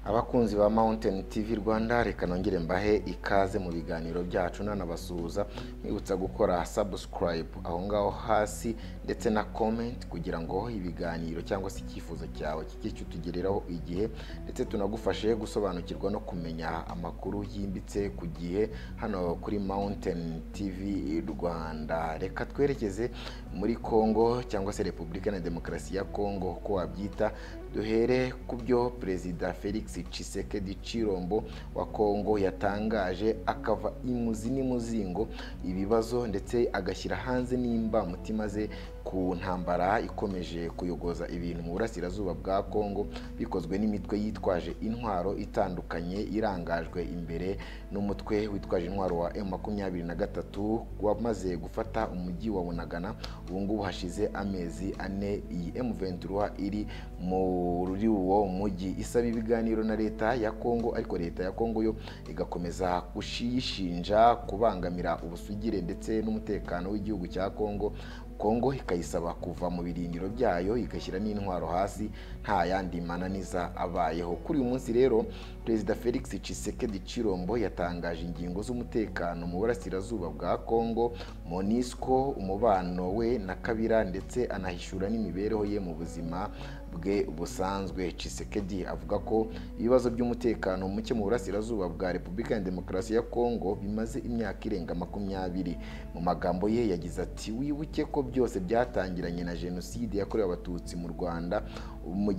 Abakunzi ba Mountain TV Rwanda, reka nongere mbahe ikaze mu biganiro byacu nanabasuhuza mwibutsa gukora subscribe aho ngaho hasi ndetse na comment kugira ngo ibiganiro cyangwa se icyifuzo cyawe kijye cyutugereraho igihe, ndetse tunagufashe gusobanukirwa no kumenya amakuru yimbitse ku gihe hano kuri Mountain TV Rwanda. Reka twerekeze muri Kongo cyangwa se Repubulika na Demokarasi ya Kongo ko wabyita. Duhere ku byo Perezida Felix Tshisekedi Chilombo wa Kongo yatangaje, akava imuzi n'imuzingo ibibazo ndetse agashyira hanze nimba mutima ze ku ntambara ikomeje kuyogoza ibintu mu burasirazuba bwa Kongo, bikozwe n'imitwe yitwaje intwaro itandukanye irangajwe imbere n'umutwe witwaje intwaro wa M23 wamaze gufata umujyi wa Bunagana. Ubu ngubu hashize amezi 4 iyi M23 iri muri uwo mujyi isaba ibiganiro na leta ya Kongo, ariko leta ya Kongo yo igakomeza kushiyishinja kubangamira ubusugire ndetse n'umutekano w'igihugu cya Kongo. Kongo ikayisaba kuva mu birindiro byayo igashyira n'intwaro hasi nta yandi mananiza abayeho. Kuri uyu munsi rero Perezida Felix Tshisekedi Chilombo yatangaje ingingo z'umutekano mu burasirazuba bwa Kongo, MONUSCO, umubano we na Kabila, ndetse anahishura n'imibereho ye mu buzima bwe busanzwe. Tshisekedi avuga ko ibibazo by'umutekano muke mu burasirazuba bwa Repubulika ya Demokarasi ya Kongo bimaze imyaka irenga 20. Mu magambo ye yagize ati, wibuke ko byose byatangiranye na Jenoside yakorewe Abatutsi mu Rwanda mu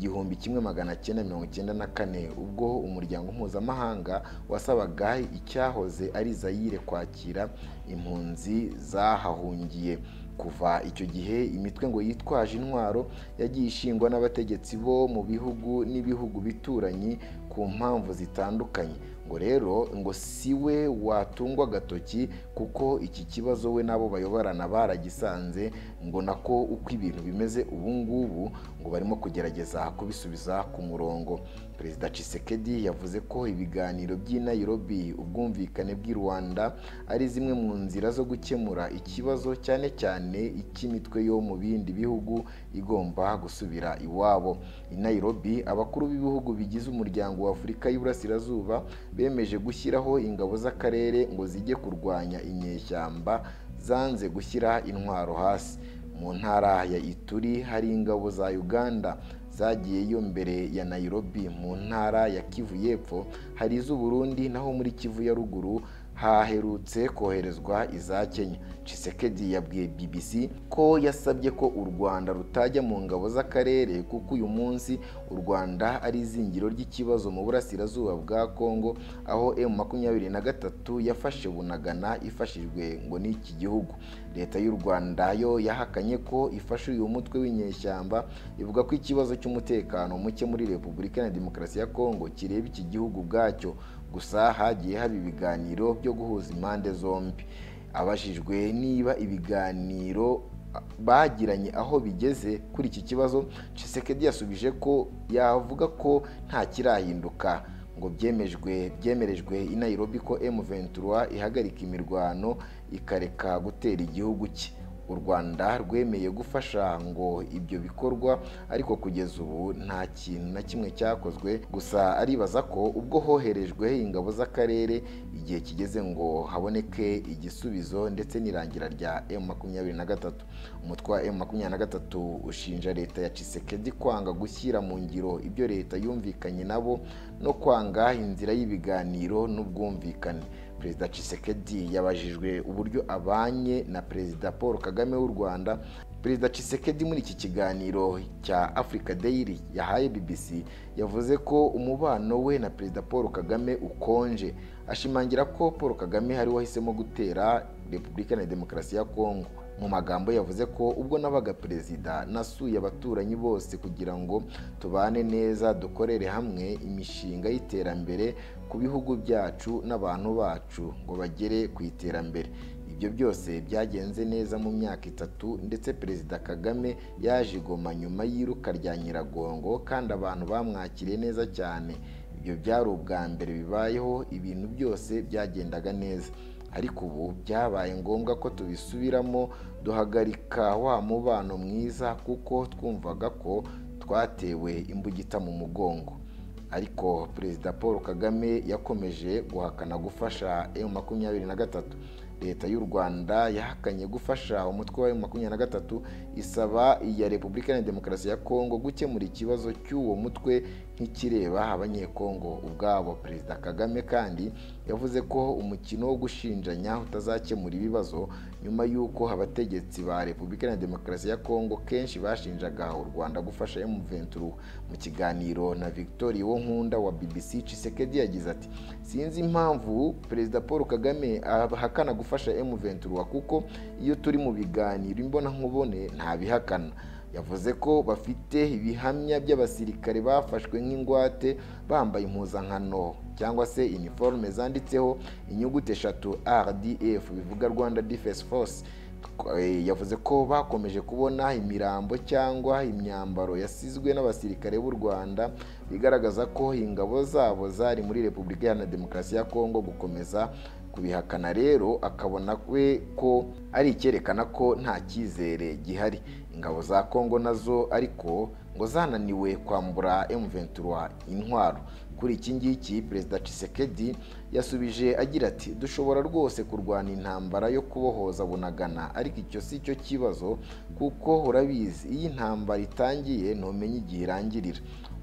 1994, ubwo umuryango mpuzamahanga wasabaga icyahoze ari Zaire kwakira impunzi zahahungiye. Kuva icyo gihe imitwe ngo yitwaje intwaro yagiye ishingwa n'abategetsi bo mu bihugu n'ibihugu bituranyi ku mpamvu zitandukanye. Ngo rero ngo siwe watungwa gatoki kuko iki kibazo we nabo bayoborana baragisanze, ngo nako uko ibintu bimeze ubu ngubu ngo barimo kugerageza kubisubiza ku murongo. Perezida Tshisekedi yavuze ko ibiganiro by'i Nairobi, ubwumvikane bw'i Rwanda, ari zimwe mu nzira zo gukemura ikibazo cyane cyane icy'imitwe yo mu bindi bihugu igomba gusubira iwabo. I Nairobi abakuru b'ibihugu bigize umuryango wa Afurika y'Iburasirazuba bemeje gushyiraho ingabo z'akarere ngo zijye kurwanya inyeshyamba zanze gushyira intwaro hasi. Mu ntara ya Ituri hari ingabo za Uganda zagiyeyo mbere ya Nairobi. Mu ntara ya Kivu y'Epfo hari iz'u Burundi, naho muri Kivu ya Ruguru haherutse koherezwa iza Kenya. Tshisekedi yabwiye BBC ko yasabye ko u Rwanda rutajya mu ngabo z'akarere kuko uyu munsi u Rwanda ari izingiro ry'ikibazo mu burasirazuba bwa Kongo, aho M23 yafashe Bunagana ifashijwe ngo n'iki gihugu. Leta y'u Rwanda yo yahakanye ko ifashe uyu mutwe w'inyeshyamba, ivuga ko ikibazo cy'umutekano muke muri Repubulika ya Demokarasi ya Kongo kireba iki gihugu bwacyo. Gusa hagiye haba ibiganiro byo guhuza impande zombi. Abajijwe niba ibiganiro bagiranye aho bigeze kuri iki kibazo, Tshisekedi yasubije ko yavuga ko nta kirahinduka, ngo byemerejwe i Nairobi ko M23 ihagarika imirwano ikareka gutera igihugu cye. U Rwanda rwemeye gufasha ngo ibyo bikorwa, ariko kugeza ubu nta kintu na kimwe cyakozwe. Gusa aribaza ko ubwo hoherejwe ingabo z'akarere igihe kigeze ngo haboneke igisubizo ndetse n'irangira rya M23. Umutwe wa M23 ushinja leta ya Tshisekedi kwanga gushyira mu ngiro ibyo leta yumvikanye nabo no kwanga inzira y'ibiganiro n'ubwumvikane. Perezida Tshisekedi yabajijwe uburyo abanye na Perezida Paul Kagame w'u Rwanda. Perezida Tshisekedi muri iki kiganiro cya Africa Daily yahaye BBC yavuze ko umubano we na Perezida Paul Kagame ukonje, ashimangira ko Paul Kagame hari wahisemo gutera Repubulika ya Demokarasi ya Kongo. Mu magambo yavuze ko ubwo nabaga perezida nasuye abaturanyi bose kugira ngo tubane neza, dukorere hamwe imishinga y'iterambere ku bihugu byacu n'abantu bacu ngo bagere ku iterambere. Ibyo byose byagenze neza mu myaka 3, ndetse Perezida Kagame yaje Goma nyuma y'iruka rya Nyiragongo kandi abantu bamwakiriye neza cyane. Ibyo byari ubwa mbere bibayeho, ibintu byose byagendaga neza. Ariko ubu byabaye ngombwa ko tubisubiramo duhagarika wa mubano mwiza kuko twumvaga ko twatewe imbugita mu mugongo. ariko Perezida Paul Kagame yakomeje guhakana gufasha M23. Leta y'u Rwanda yahakanye gufasha umutwe wa M23, isaba iya Repubulika ya Demokarasi ya Kongo gukemura ikibazo cy'uwo mutwe nk'ikireba abanyekongo ubwabo. Perezida Kagame kandi yavuze ko umukino wo gushinjanya utazakemura ibibazo, nyuma y'uko abategetsi ba Repubulika ya Demokarasi ya Kongo kenshi bashinjaga u Rwanda gufasha M23. Mu kiganiro na Victoire Wonkunda wa BBC, Tshisekedi yagize ati: "Sinzi impamvu Perezida Paul Kagame ahakana gufasha M23 kuko iyo turi mu biganiro imbona nkubone ntabihakana." Yavuze ko bafite ibihamya by'abasirikare bafashwe nk'ingwate bambaye impuzankano cyangwa se uniforme zanditseho inyuguti 3 RDF, bivuga Rwanda Defense Force. Yavuze ko bakomeje kubona imirambo cyangwa imyambaro yasizwe n'abasirikare b'u Rwanda, bigaragaza ko ingabo zabo zari muri Repubulika ya Demokarasi ya Kongo. Gukomeza kubihakana rero akabona ko ari icyerekana ko nta cyizere gihari. Ingabo za Kongo nazo ariko ngo zananiwe kwambura M23 intwaro. Kuri iki ngiki Perezida Tshisekedi yasubije agira ati: "Dushobora rwose kurwana intambara yo kubohoza Bunagana, ariko icyo si cyo kibazo kuko urabizi iyi ntambara itangiye ntumenye igihe irangirira.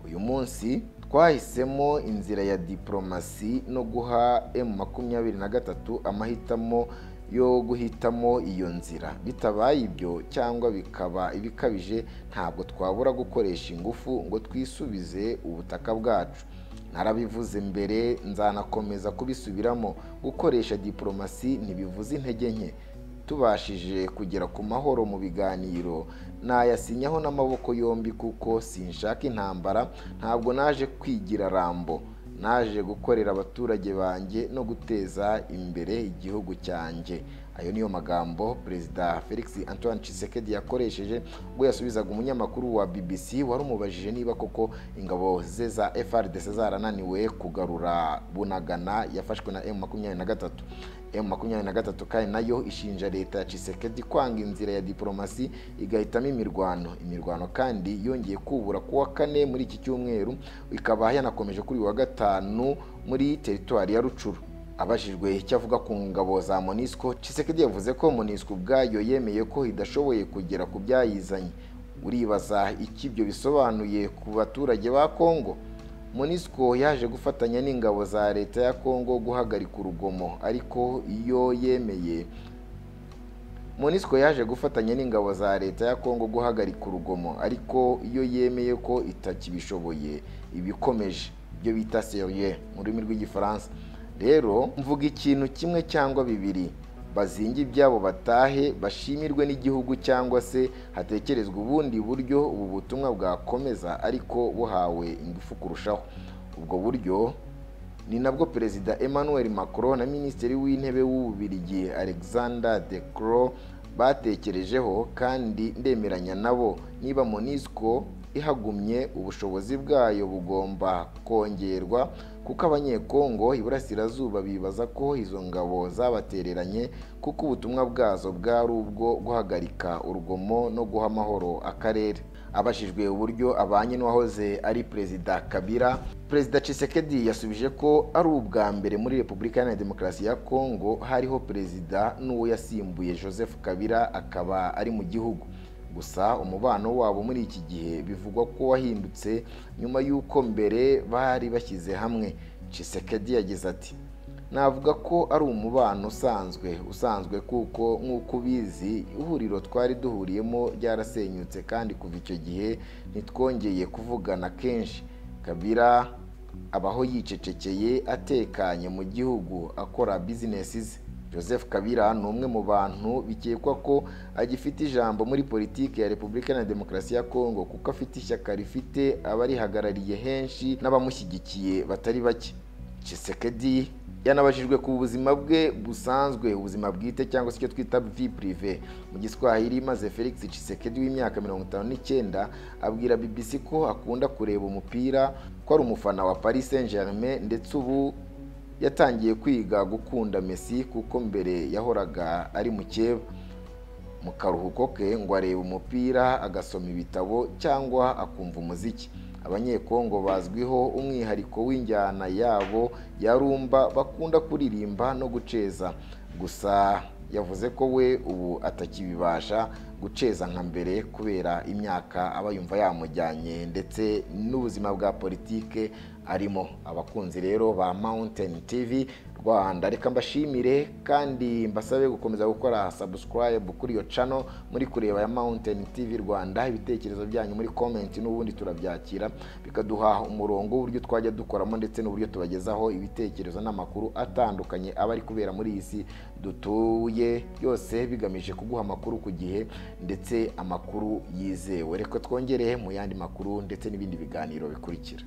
Uyu munsi twahisemo inzira ya diplomasi no guha M23 amahitamo yo guhitamo iyo nzira. Bitabaye ibyo cyangwa bikaba ibikabije, ntabwo twabura gukoresha ingufu ngo twisubize ubutaka bwacu. Narabivuze mbere, nzanakomeza kubisubiramo. Gukoresha diplomasi ntibivuze intege nke. Tubashije kugera ku mahoro mu biganiro, nayasinyaho n'amaboko yombi kuko sinshaka intambara. Ntabwo naje kwigira Rambo, naje gukorera abaturage banjye no guteza imbere igihugu cyanjye." Ayo niyo magambo Perezida Felix Antoine Tshisekedi yakoresheje ubwo yasubizaga umunyamakuru wa BBC wari umubajije niba koko ingabo ze za FARDC zarananiwe kugarura Bunagana yafashwe na M23. M23 kandi nayo ishinja leta ya Tshisekedi kwanga inzira ya diplomasi igahitamo imirwano kandi yongeye kubura kuwa 4 muri iki cyumweru, ikaba yanakomeje kuri wa 5 muri teritwari ya Rucuru. Abajijwe icyo avuga ku ngabo za MONUSCO, Tshisekedi yavuze ko MONUSCO ubwayo yemeye ko idashoboye kugera ku byayizanye. Uribaza iki ibyo bisobanuye ku baturage ba Kongo? MONUSCO yaje gufatanya n'ingabo za leta ya Kongo guhagarika urugomo, ariko iyo yemeye ko itakibishoboye ibikomeje byo bita sérieux mu rurimi rw'igifaransa. Rero mvuga ikintu kimwe cyangwa bibiri: bazingi ibyabo batahe, bashimirwe n'igihugu, cyangwa se hatekerezwa ubundi buryo ubu butumwa bwakomeza ariko buhawe ingufu kurushaho. Ubwo buryo ni nabwo Perezida Emmanuel Macron na Minisitiri w'Intebe w'Ububiligi Alexander De Croo batekerejeho, kandi ndemeranya nabo. Niba MONUSCO ihagumye, ubushobozi bwayo bugomba kongerwa kuko abanyekongo iburasirazuba bibaza ko izo ngabo zabatereranye, kuko ubutumwa bwazo bwari ubwo guhagarika urugomo no guha amahoro akarere. Abashijwe uburyo abanye n'uwahoze ari Perezida Kabila, Perezida Tshisekedi yasubije ko ari ubwa mbere muri Repubulika ya Demokarasi ya Kongo hariho perezida n'uwo yasimbuye Joseph Kabila akaba ari mu gihugu. Gusa umubano wabo muri iki gihe bivugwa ko wahindutse nyuma y'uko mbere bari bashyize hamwe. Tshisekedi yagize ati: "Navuga ko ari umubano usanzwe kuko nk'uko ubizi ihuriro twari duhuriyemo ryarasenyutse, kandi kuva icyo gihe ntitwongeye kuvugana kenshi. Kabila abaho yicecekeye atekanye mu gihugu akora bizinesi ze." Joseph Kabila ni umwe mu bantu bikekwa ko agifite ijambo muri politiki ya Repubulika ya Demokarasi ya Kongo, kuko afite ishyaka rifite abarihagarariye henshi n'abamushyigikiye batari bake. Tshisekedi yanabajijwe ku buzima bwe busanzwe, ubuzima bwite cyangwa se icyo twita vie privée mu Giswahili, maze Felix Tshisekedi w'imyaka 59 abwira BBC ko akunda kureba umupira, ko ari umufana wa Paris Saint-Germain, ndetse ubu yatangiye kwiga gukunda Messi kuko mbere yahoraga ari mukeba. Mu karuhuko ke ngo areba umupira, agasoma ibitabo cyangwa akumva umuziki. Abanyekongo bazwiho umwihariko w'injyana yabo ya rumba bakunda kuririmba no guceza, gusa yavuze ko we ubu atakibibasha guceza nka mbere kubera imyaka aba yumva yamujyanye ndetse n'ubuzima bwa politike arimo. Abakunzi rero ba Mountain TV Rwanda, reka mbashimire kandi mbasabe gukomeza gukora subscribe kuri iyo channel muri kureba ya Mountain TV Rwanda. Ibitekerezo byanyu muri comment n'ubundi turabyakira, bikaduha umurongo w'uburyo twajya dukoramo ndetse n'uburyo tubagezaho ibitekerezo n'amakuru atandukanye aba ari kubera muri iyi si dutuye, byose bigamije kuguha amakuru ku gihe ndetse amakuru yizewe. Reka twongereye mu yandi makuru ndetse n'ibindi biganiro bikurikira.